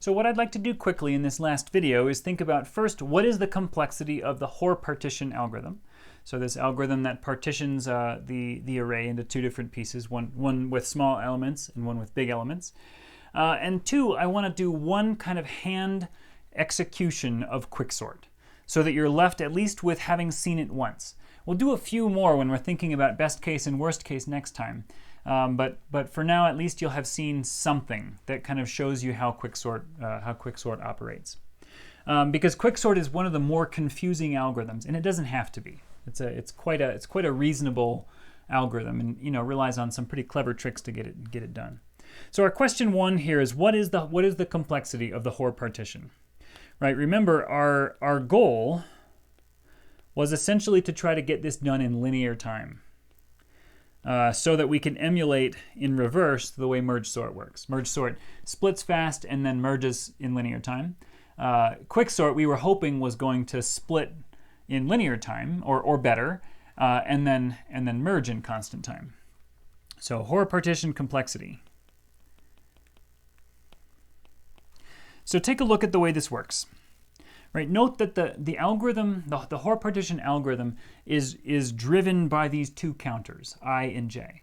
So what I'd like to do quickly in this last video is think about first, what is the complexity of the Hoare partition algorithm? So this algorithm that partitions the array into two different pieces, one with small elements and one with big elements. And two, I want to do one kind of hand execution of Quicksort so that you're left at least with having seen it once. We'll do a few more when we're thinking about best case and worst case next time. But for now, at least you'll have seen something that kind of shows you how Quicksort operates. Because Quicksort is one of the more confusing algorithms, and it doesn't have to be. It's quite a reasonable algorithm, and relies on some pretty clever tricks to get it done. So our question one here is what is the complexity of the Hoare partition? Right. Remember our goal was essentially to try to get this done in linear time. So that we can emulate in reverse the way merge sort works. Merge sort splits fast and then merges in linear time. Quicksort we were hoping was going to split in linear time or better, and then merge in constant time. So Hoare partition complexity. So take a look at the way this works. Right, note that the algorithm, the Hoare partition algorithm, is driven by these two counters, I and j.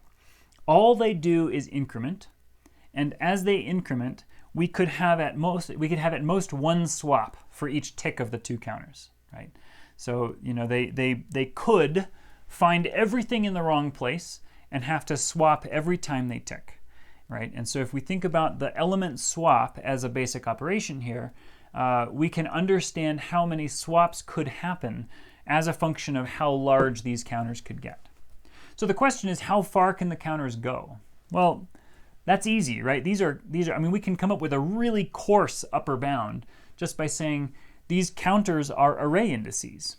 All they do is increment, and as they increment, we could have at most one swap for each tick of the two counters. Right, so they could find everything in the wrong place and have to swap every time they tick. Right, and so if we think about the element swap as a basic operation here. We can understand how many swaps could happen as a function of how large these counters could get. So the question is, how far can the counters go? Well, that's easy, right? These are. I mean, we can come up with a really coarse upper bound just by saying these counters are array indices.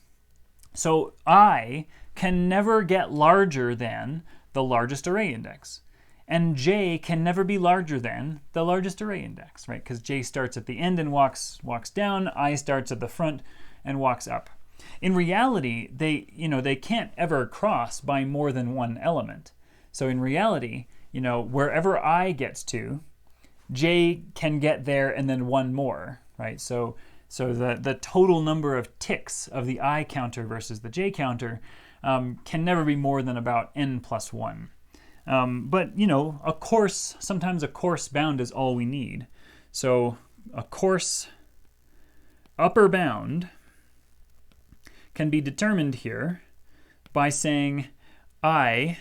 So I can never get larger than the largest array index. And j can never be larger than the largest array index, right? Because j starts at the end and walks down, I starts at the front and walks up. In reality, they can't ever cross by more than one element. So in reality, wherever I gets to, j can get there and then one more, right? So the total number of ticks of the I counter versus the j counter can never be more than about n plus 1. But sometimes a coarse bound is all we need. So a coarse upper bound can be determined here by saying I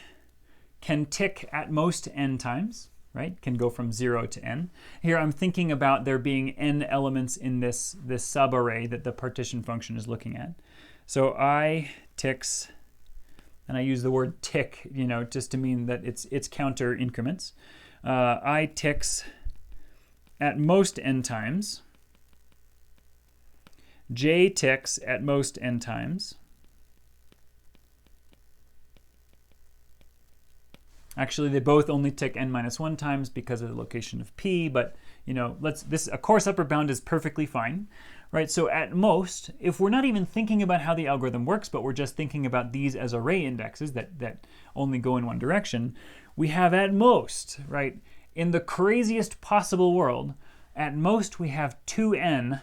can tick at most n times, right? Can go from 0 to n. Here I'm thinking about there being n elements in this subarray that the partition function is looking at. So I ticks. And I use the word tick, just to mean that it's counter increments. I ticks at most n times. J ticks at most n times. Actually, they both only tick n minus 1 times because of the location of p. But a coarse upper bound is perfectly fine. Right, so at most, if we're not even thinking about how the algorithm works, but we're just thinking about these as array indexes that only go in one direction, we have at most, right, in the craziest possible world, at most we have 2n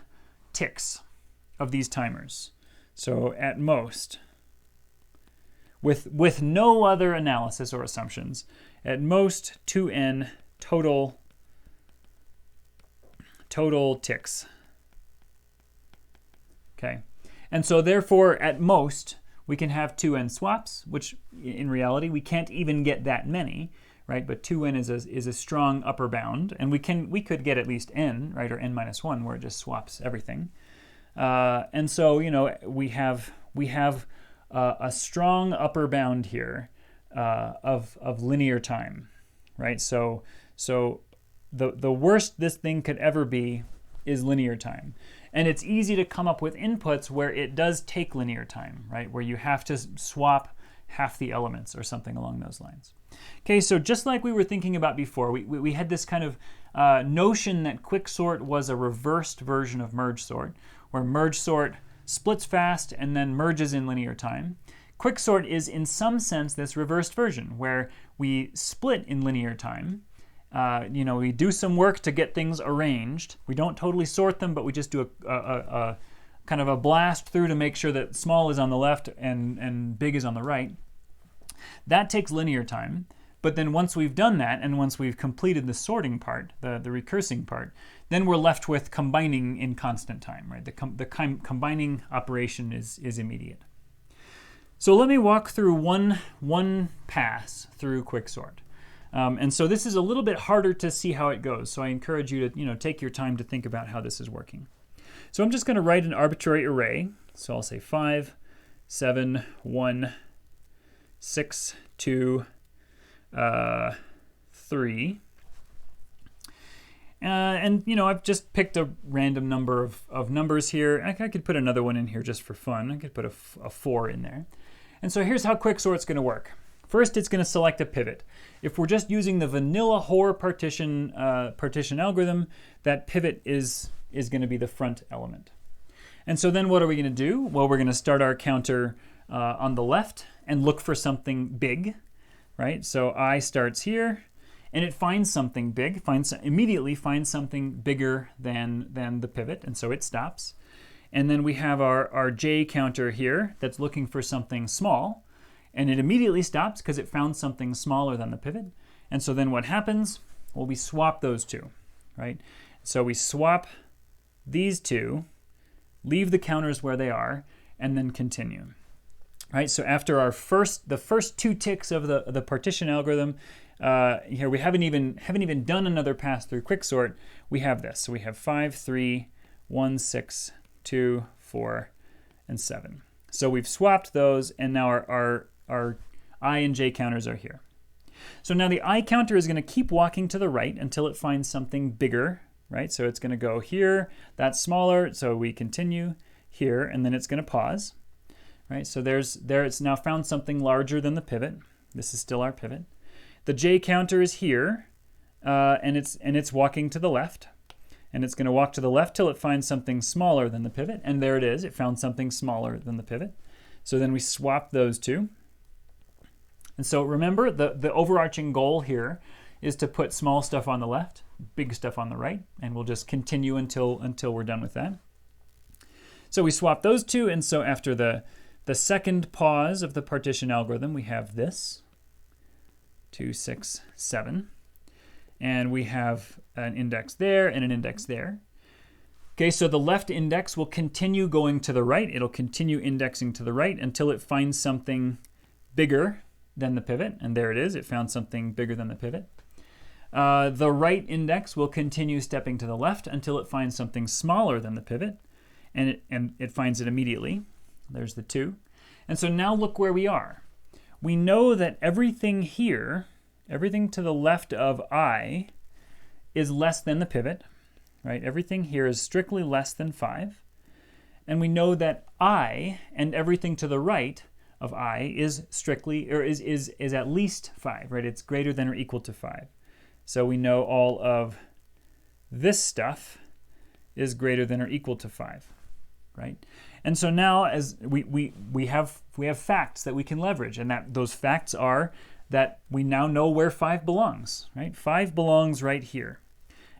ticks of these timers. So at most, with no other analysis or assumptions, at most 2n total ticks. Okay, and so therefore, at most, we can have 2n swaps, which in reality we can't even get that many, right? But 2n is a strong upper bound, and we could get at least n, right, or n minus 1, where it just swaps everything. And so we have a strong upper bound here of linear time, right? So the worst this thing could ever be is linear time. And it's easy to come up with inputs where it does take linear time, right? Where you have to swap half the elements or something along those lines. Okay, so just like we were thinking about before, we had this kind of notion that Quicksort was a reversed version of merge sort, where merge sort splits fast and then merges in linear time. Quicksort is in some sense this reversed version, where we split in linear time You know, we do some work to get things arranged. We don't totally sort them, but we just do a kind of a blast through to make sure that small is on the left and big is on the right. That takes linear time. But then once we've done that, and once we've completed the sorting part, the recursing part, then we're left with combining in constant time, right? The combining operation is immediate. So let me walk through one pass through Quicksort. And so this is a little bit harder to see how it goes. So I encourage you to take your time to think about how this is working. So I'm just going to write an arbitrary array. So I'll say 5, 7, 1, 6, 2, 3. And I've just picked a random number of numbers here. I could put another one in here just for fun. I could put a 4 in there. And so here's how Quicksort's going to work. First, it's going to select a pivot. If we're just using the vanilla Hoare partition algorithm, that pivot is going to be the front element. And so then what are we going to do? Well, we're going to start our counter on the left and look for something big, right? So I starts here, and it finds something big, immediately finds something bigger than the pivot, and so it stops. And then we have our J counter here that's looking for something small, and it immediately stops because it found something smaller than the pivot. And so then what happens? Well, we swap those two, right? So we swap these two, leave the counters where they are, and then continue. Right? So after the first 2 ticks of the partition algorithm, here we haven't even done another pass through Quicksort. We have this. So we have 5, 3, 1, 6, 2, 4, and 7. So we've swapped those, and now our I and J counters are here. So now the I counter is going to keep walking to the right until it finds something bigger, right? So it's going to go here, that's smaller, so we continue here, and then it's going to pause, right? So there it's now found something larger than the pivot. This is still our pivot. The J counter is here, and it's walking to the left, and it's going to walk to the left till it finds something smaller than the pivot, and there it is. It found something smaller than the pivot. So then we swap those two. And so remember, the overarching goal here is to put small stuff on the left, big stuff on the right, and we'll just continue until we're done with that. So we swap those two, and so after the second pause of the partition algorithm, we have this, 2, 6, 7. And we have an index there and an index there. Okay, so the left index will continue going to the right. It'll continue indexing to the right until it finds something bigger than the pivot. And there it is. It found something bigger than the pivot. The right index will continue stepping to the left until it finds something smaller than the pivot. And it finds it immediately. There's the 2. And so now look where we are. We know that everything here, everything to the left of I, is less than the pivot, right? Everything here is strictly less than 5. And we know that I and everything to the right of I is strictly, or is at least 5, right? It's greater than or equal to 5. So we know all of this stuff is greater than or equal to 5, right? And so now as we have facts that we can leverage, and that those facts are that we now know where 5 belongs, right? 5 belongs right here.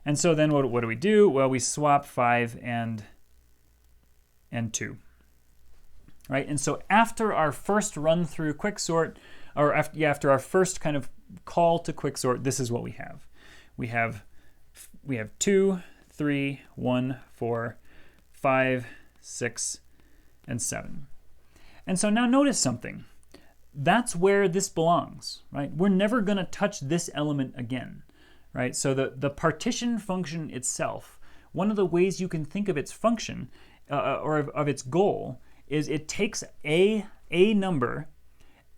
And so then what do we do? Well, we swap 5 and 2. Right? And so after our first run through Quicksort, or after our first kind of call to Quicksort, this is what we have. We have 2, 3, 1, 4, 5, 6, and 7. And so now notice something. That's where this belongs, right? We're never going to touch this element again, right? So the partition function itself, one of the ways you can think of its function or of its goal is it takes a number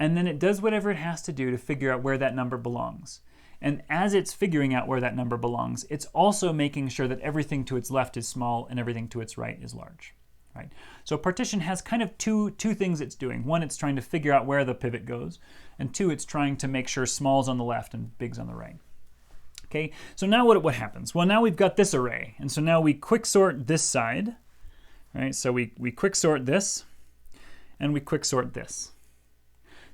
and then it does whatever it has to do to figure out where that number belongs. And as it's figuring out where that number belongs, it's also making sure that everything to its left is small and everything to its right is large. Right? So partition has kind of two things it's doing. One, it's trying to figure out where the pivot goes, and 2, it's trying to make sure small's on the left and big's on the right. Okay, so now what happens? Well, now we've got this array, and so now we quicksort this side. Right? So we quicksort this, and we quicksort this.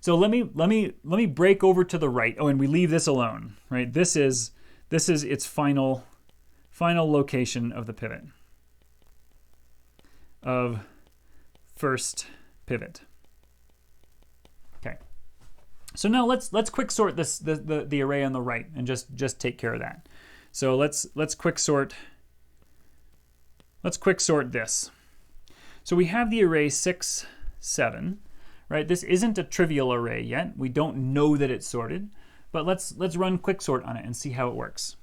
So let me break over to the right. Oh, and we leave this alone. Right? This is This is its final location of the pivot, of first pivot. Okay. So now let's quicksort this the array on the right and just take care of that. So let's quicksort this. So we have the array 6, 7, right? This isn't a trivial array yet. We don't know that it's sorted, but let's run quicksort on it and see how it works.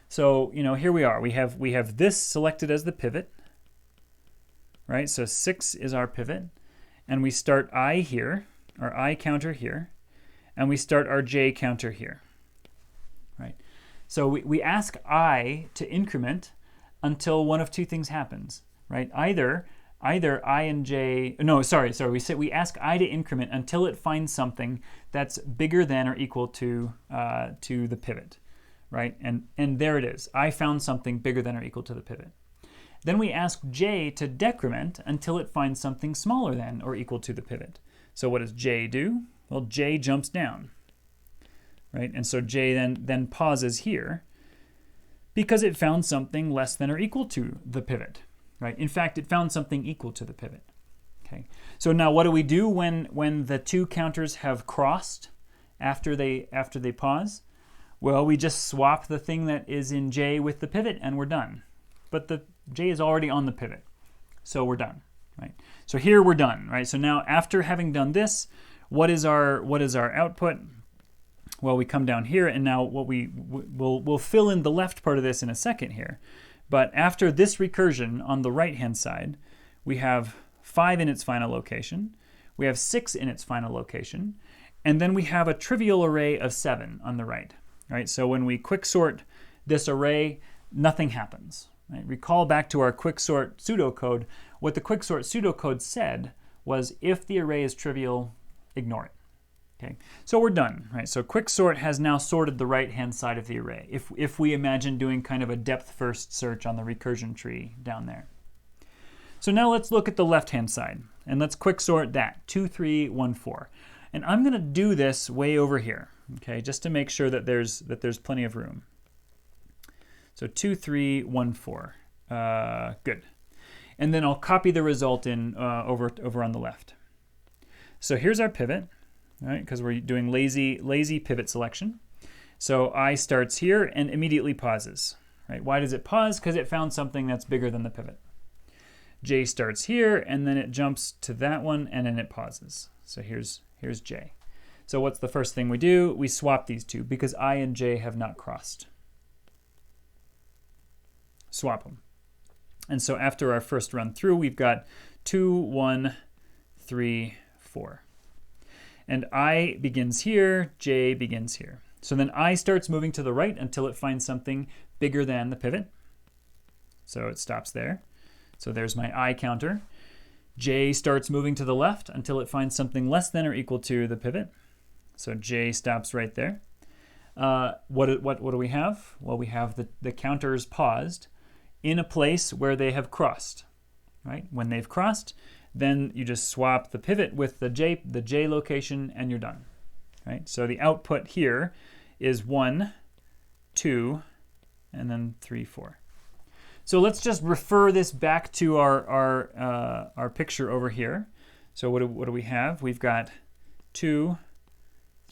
So, here we are. We have this selected as the pivot, right? So 6 is our pivot, and we start I here, our I counter here, and we start our J counter here, right? So we ask I to increment until one of two things happens, right? Either I and J, no, sorry, we ask I to increment until it finds something that's bigger than or equal to the pivot, right? And there it is. I found something bigger than or equal to the pivot. Then we ask J to decrement until it finds something smaller than or equal to the pivot. So what does J do? Well, J jumps down, right? And so J then pauses here because it found something less than or equal to the pivot, right? In fact, it found something equal to the pivot. Okay. So now what do we do when the two counters have crossed after they pause? Well, we just swap the thing that is in J with the pivot and we're done. But the J is already on the pivot, so we're done, right? So here we're done, right? So now after having done this, what is our output? Well, we come down here, and now what we'll fill in the left part of this in a second here. But after this recursion on the right-hand side, we have 5 in its final location, we have 6 in its final location, and then we have a trivial array of 7 on the right. Right? So when we quicksort this array, nothing happens. Right? Recall back to our quicksort pseudocode. What the quicksort pseudocode said was if the array is trivial, ignore it. Okay, so we're done. Right? So quicksort has now sorted the right-hand side of the array. If we imagine doing kind of a depth-first search on the recursion tree down there. So now let's look at the left-hand side, and let's quicksort that, 2, 3, 1, 4. And I'm going to do this way over here, okay, just to make sure that there's plenty of room. So 2, 3, 1, 4. Good. And then I'll copy the result in over on the left. So here's our pivot, right? Because we're doing lazy pivot selection. So I starts here and immediately pauses. Right? Why does it pause? Because it found something that's bigger than the pivot. J starts here and then it jumps to that one and then it pauses. So here's J. So what's the first thing we do? We swap these two because I and J have not crossed. Swap them. And so after our first run through, we've got 2, 1, 3, 4. And I begins here, J begins here. So then I starts moving to the right until it finds something bigger than the pivot. So it stops there. So there's my I counter. J starts moving to the left until it finds something less than or equal to the pivot. So J stops right there. What do we have? Well, we have the counters paused in a place where they have crossed. Right? When they've crossed, then you just swap the pivot with the J location and you're done. Right? So the output here is 1, 2, and then 3, 4. So let's just refer this back to our picture over here. So what do we have? We've got 2,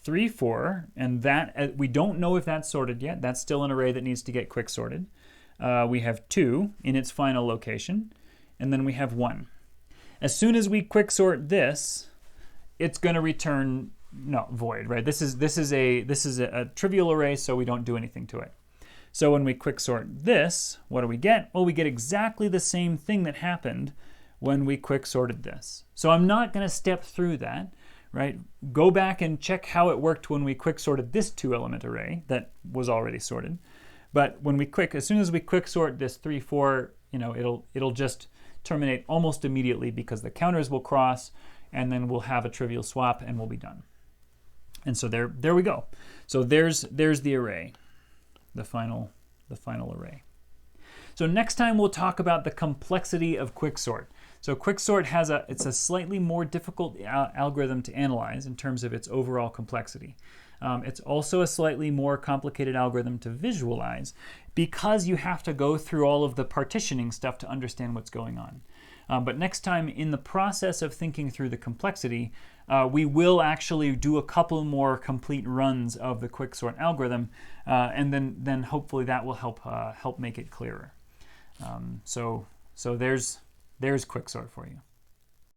3, 4, and that we don't know if that's sorted yet. That's still an array that needs to get quick sorted. We have 2 in its final location, and then we have 1. As soon as we quicksort this, it's going to return void, right? This is a trivial array, so we don't do anything to it. So when we quicksort this, what do we get? Well, we get exactly the same thing that happened when we quicksorted this. So I'm not going to step through that, right? Go back and check how it worked when we quicksorted this 2-element array that was already sorted. But when as soon as we quicksort this 3, 4, it'll just terminate almost immediately because the counters will cross, and then we'll have a trivial swap and we'll be done. And so there we go. So there's the array, the final array. So next time we'll talk about the complexity of quicksort. So quicksort it's a slightly more difficult algorithm to analyze in terms of its overall complexity. It's also a slightly more complicated algorithm to visualize because you have to go through all of the partitioning stuff to understand what's going on. But next time, in the process of thinking through the complexity, we will actually do a couple more complete runs of the quicksort algorithm, and then hopefully that will help make it clearer. So there's quicksort for you.